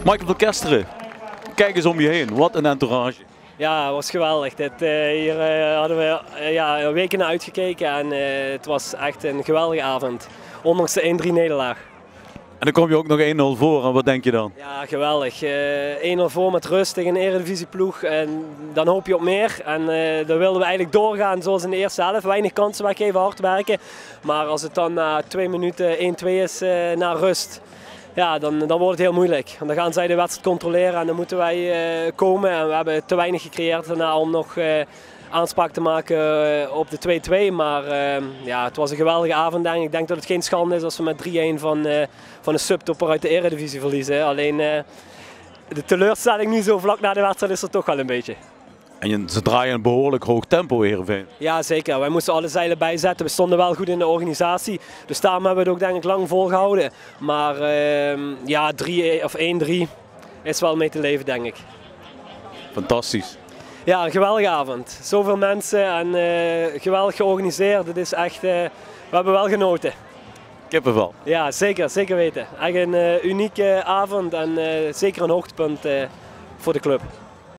Michael van Kesteren, kijk eens om je heen, wat een entourage. Ja, het was geweldig. Hier hadden we een weken naar uitgekeken en het was echt een geweldige avond. Ondanks de 1-3 nederlaag. En dan kom je ook nog 1-0 voor en wat denk je dan? Ja, geweldig. 1-0 voor met rust tegen een eredivisieploeg en dan hoop je op meer. En dan wilden we eigenlijk doorgaan zoals in de eerste helft. Weinig kansen weggeven, hard werken. Maar als het dan na 2 minuten 1-2 is naar rust, ja, dan wordt het heel moeilijk. Want dan gaan zij de wedstrijd controleren en dan moeten wij komen. En we hebben te weinig gecreëerd daarna om nog aanspraak te maken op de 2-2. Maar ja, het was een geweldige avond. Ik denk dat het geen schande is als we met 3-1 van een subtopper uit de Eredivisie verliezen. Alleen de teleurstelling nu zo vlak na de wedstrijd is er toch wel een beetje. En ze draaien een behoorlijk hoog tempo, Heerenveen. Ja, zeker. Wij moesten alle zeilen bijzetten. We stonden wel goed in de organisatie. Dus daarom hebben we het ook denk ik lang volgehouden. Maar ja, 3 of 1-3 is wel mee te leven, denk ik. Fantastisch. Ja, een geweldige avond. Zoveel mensen en geweldig georganiseerd. Het is echt, we hebben wel genoten. Kippenvel. Ja, zeker, zeker weten. Echt een unieke avond en zeker een hoogtepunt voor de club.